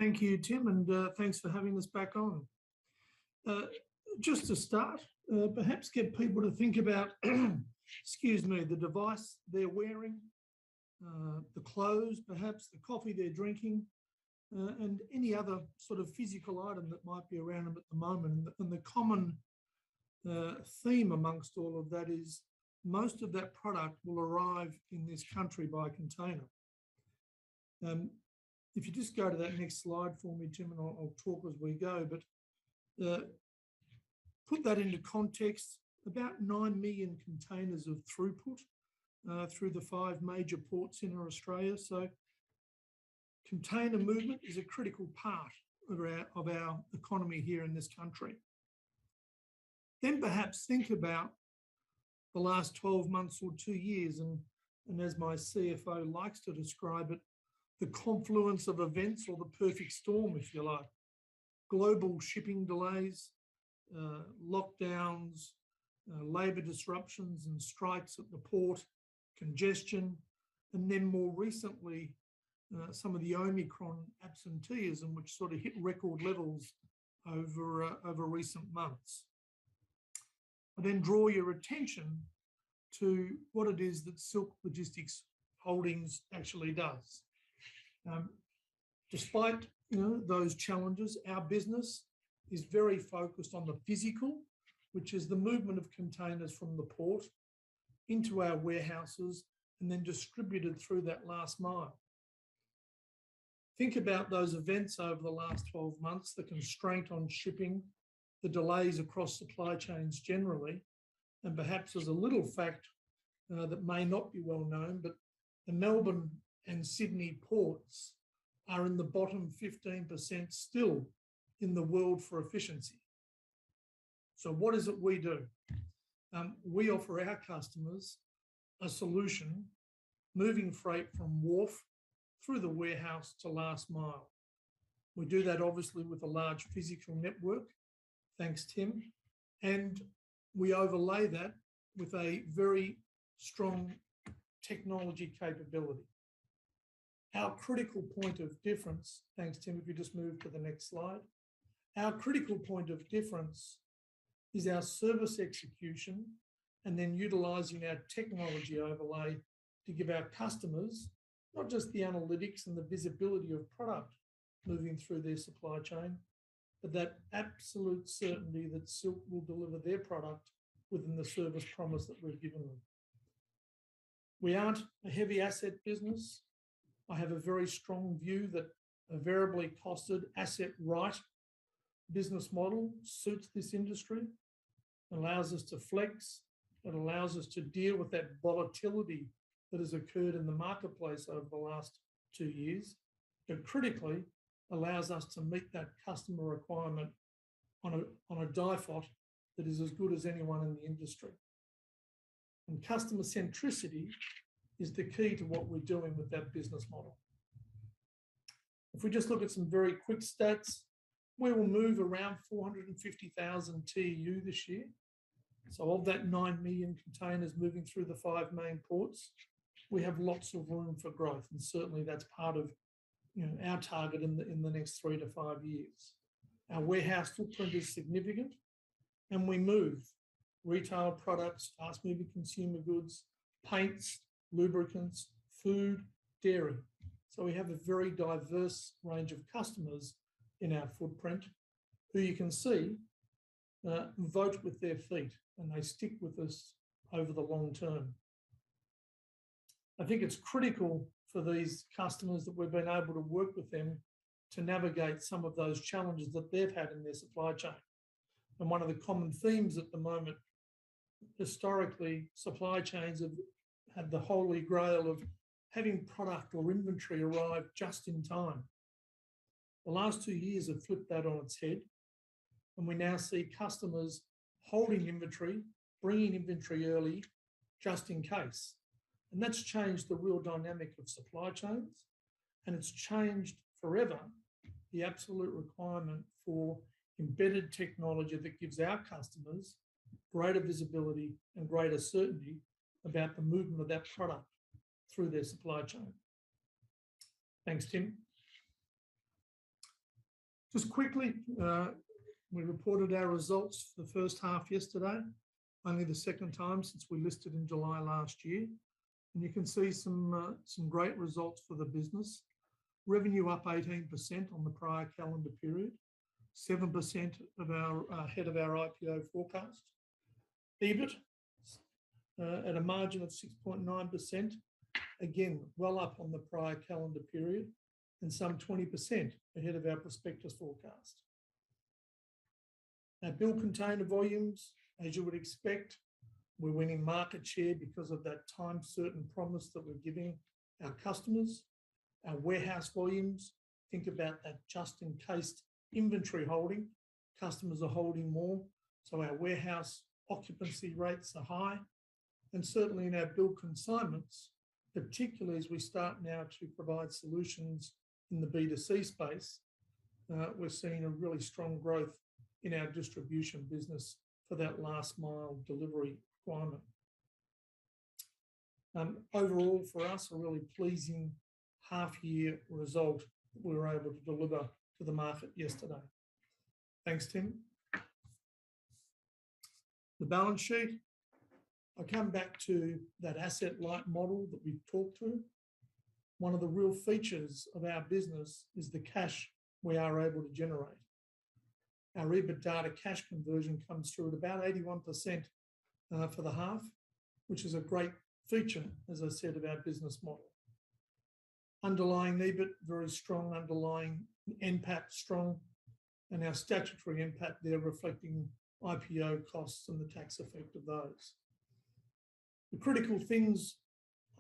Thank you, Tim, and thanks for having us back on. Just to start, perhaps get people to think about, excuse me, the device they're wearing, the clothes, perhaps the coffee they're drinking, and any other sort of physical item that might be around them at the moment. And the common theme amongst all of that is most of that product will arrive in this country by container. If you just go to that next slide for me, Tim, and I'll talk as we go, but put that into context, about 9 million containers of throughput through the 5 major ports in Australia. So container movement is a critical part of our economy here in this country. Then perhaps think about the last 12 months or 2 years, and as my CFO likes to describe it, the confluence of events, or the perfect storm, if you like. Global shipping delays, lockdowns, labour disruptions and strikes at the port, congestion, and then more recently, some of the Omicron absenteeism, which sort of hit record levels over recent months. I then draw your attention to what it is that Silk Logistics Holdings actually does. Despite those challenges, our business is very focused on the physical, which is the movement of containers from the port into our warehouses and then distributed through that last mile. Think about those events over the last 12 months, the constraint on shipping, the delays across supply chains generally, and perhaps as a little fact that may not be well known, but the Melbourne and Sydney ports are in the bottom 15% still in the world for efficiency. So what is it we do? We offer our customers a solution moving freight from wharf through the warehouse to last mile. We do that obviously with a large physical network, thanks Tim, and we overlay that with a very strong technology capability. Our critical point of difference, thanks Tim, if you just move to the next slide, our critical point of difference is our service execution and then utilising our technology overlay to give our customers not just the analytics and the visibility of product moving through their supply chain, but that absolute certainty that Silk will deliver their product within the service promise that we've given them. We aren't a heavy asset business. I have a very strong view that a variably costed asset right business model suits this industry, allows us to flex, it allows us to deal with that volatility that has occurred in the marketplace over the last 2 years, but critically allows us to meet that customer requirement on a DIFOT that is as good as anyone in the industry. And customer centricity is the key to what we're doing with that business model. If we just look at some very quick stats, we will move around 450,000 TEU this year. So of that 9 million containers moving through the 5 main ports, we have lots of room for growth, and certainly that's part of our target in the next 3 to 5 years. Our warehouse footprint is significant, and we move retail products, fast-moving consumer goods, paints, lubricants, food, dairy. So we have a very diverse range of customers in our footprint who you can see vote with their feet, and they stick with us over the long term. I think it's critical for these customers that we've been able to work with them to navigate some of those challenges that they've had in their supply chain. And one of the common themes at the moment, historically, supply chains have had the holy grail of having product or inventory arrive just in time. The last 2 years have flipped that on its head, and we now see customers holding inventory, bringing inventory early, just in case. And that's changed the real dynamic of supply chains, and it's changed forever the absolute requirement for embedded technology that gives our customers greater visibility and greater certainty about the movement of that product through their supply chain. Thanks, Tim. Just quickly, we reported our results for the first half yesterday, only the second time since we listed in July last year. And you can see some great results for the business. Revenue up 18% on the prior calendar period, 7% ahead of our IPO forecast. EBIT at a margin of 6.9%, again, well up on the prior calendar period and some 20% ahead of our prospectus forecast. Our bill container volumes, as you would expect, we're winning market share because of that time certain promise that we're giving our customers. Our warehouse volumes, think about that just in case inventory holding. Customers are holding more, so our warehouse occupancy rates are high. And certainly in our bill consignments, particularly as we start now to provide solutions in the B2C space, we're seeing a really strong growth in our distribution business for that last mile delivery requirement. Overall, for us, a really pleasing half-year result that we were able to deliver to the market yesterday. Thanks, Tim. The balance sheet. I come back to that asset-light model that we've talked to. One of the real features of our business is the cash we are able to generate. Our EBITDA to cash conversion comes through at about 81% for the half, which is a great feature, as I said, of our business model. Underlying EBIT, very strong. Underlying NPAT, strong. And our statutory NPAT there reflecting IPO costs and the tax effect of those. The critical things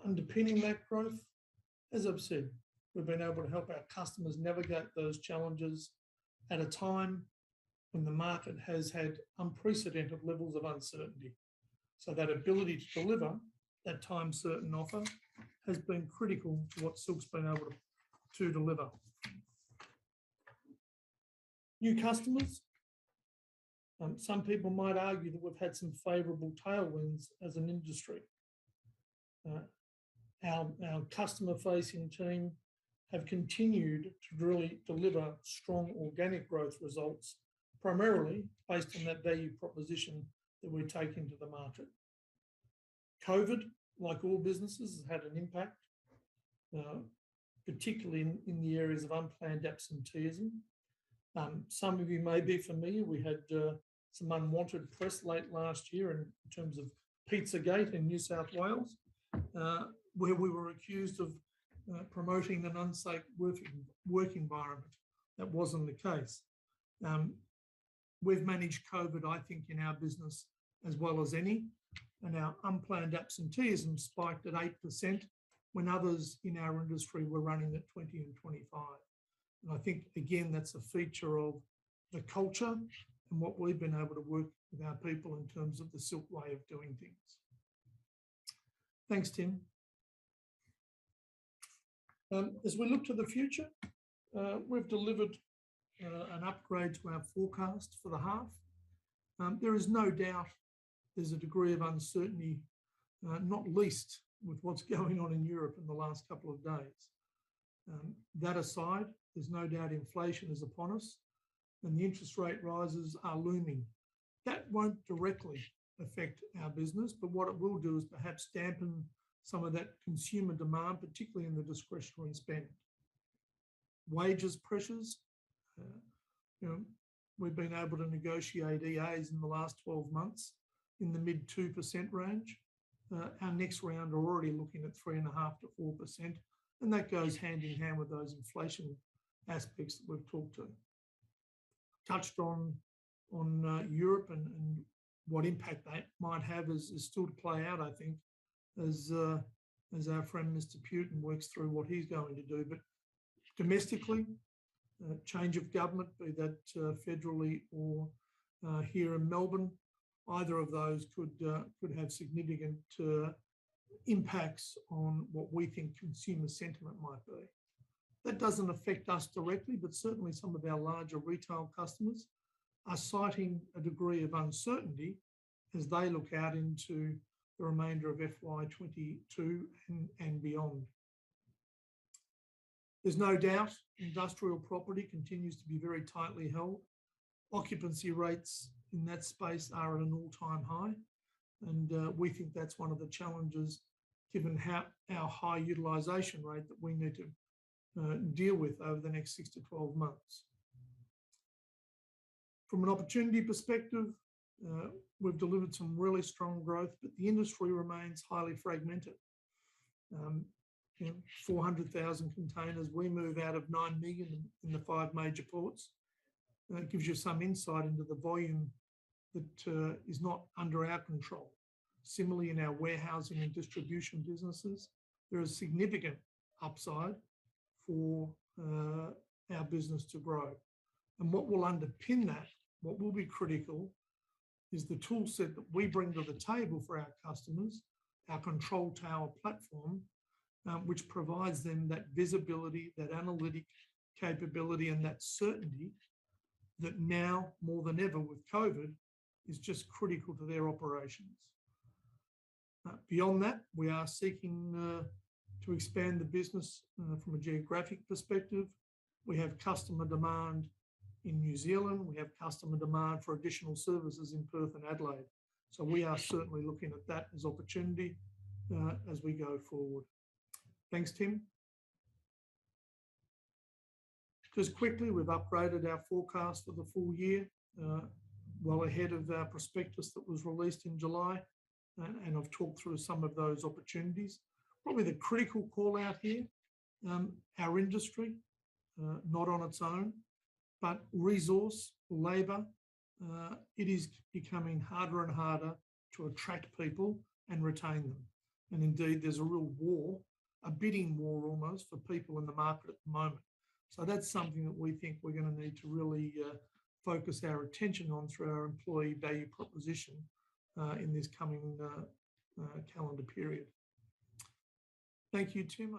underpinning that growth, as I've said, we've been able to help our customers navigate those challenges at a time when the market has had unprecedented levels of uncertainty. So that ability to deliver that time certain offer has been critical to what Silk's been able to deliver. New customers. Some people might argue that we've had some favourable tailwinds as an industry. Our customer-facing team have continued to really deliver strong organic growth results, primarily based on that value proposition that we're taking to the market. COVID, like all businesses, has had an impact, particularly in the areas of unplanned absenteeism. Some of you may be familiar, we had some unwanted press late last year in terms of Pizzagate in New South Wales, where we were accused of promoting an unsafe work environment. That wasn't the case. We've managed COVID, I think, in our business as well as any, and our unplanned absenteeism spiked at 8% when others in our industry were running at 20 and 25. And I think, again, that's a feature of the culture and what we've been able to work with our people in terms of the Silk way of doing things. Thanks, Tim. As we look to the future, we've delivered an upgrade to our forecast for the half. There is no doubt there's a degree of uncertainty, not least with what's going on in Europe in the last couple of days. That aside, there's no doubt inflation is upon us and the interest rate rises are looming. That won't directly affect our business, but what it will do is perhaps dampen some of that consumer demand, particularly in the discretionary spend. Wages pressures, we've been able to negotiate EAs in the last 12 months in the mid 2% range. Our next round are already looking at 3.5% to 4%, and that goes hand in hand with those inflation aspects that we've talked to. Touched on Europe and what impact that might have is still to play out, I think, as our friend Mr. Putin works through what he's going to do. But domestically, change of government, be that federally or here in Melbourne, either of those could have significant impacts on what we think consumer sentiment might be. That doesn't affect us directly, but certainly some of our larger retail customers are citing a degree of uncertainty as they look out into the remainder of FY22 and beyond. There's no doubt industrial property continues to be very tightly held. Occupancy rates in that space are at an all-time high. And we think that's one of the challenges, given our high utilisation rate that we need to deal with over the next 6 to 12 months. From an opportunity perspective, we've delivered some really strong growth, but the industry remains highly fragmented. 400,000 containers, we move out of 9 million in the 5 major ports. That gives you some insight into the volume that is not under our control. Similarly, in our warehousing and distribution businesses, there is significant upside for our business to grow. And what will underpin that, what will be critical, is the tool set that we bring to the table for our customers, our control tower platform, which provides them that visibility, that analytic capability, and that certainty that now, more than ever with COVID, is just critical to their operations. Beyond that, we are seeking to expand the business from a geographic perspective. We have customer demand in New Zealand. We have customer demand for additional services in Perth and Adelaide. So we are certainly looking at that as opportunity as we go forward. Thanks, Tim. Just quickly, we've upgraded our forecast for the full year, well ahead of our prospectus that was released in July. And I've talked through some of those opportunities. Probably the critical call out here, our industry, not on its own, but resource, labour, it is becoming harder and harder to attract people and retain them. And indeed, there's a real war, a bidding war almost, for people in the market at the moment. So that's something that we think we're going to need to really focus our attention on through our employee value proposition in this coming calendar period. Thank you, Tim.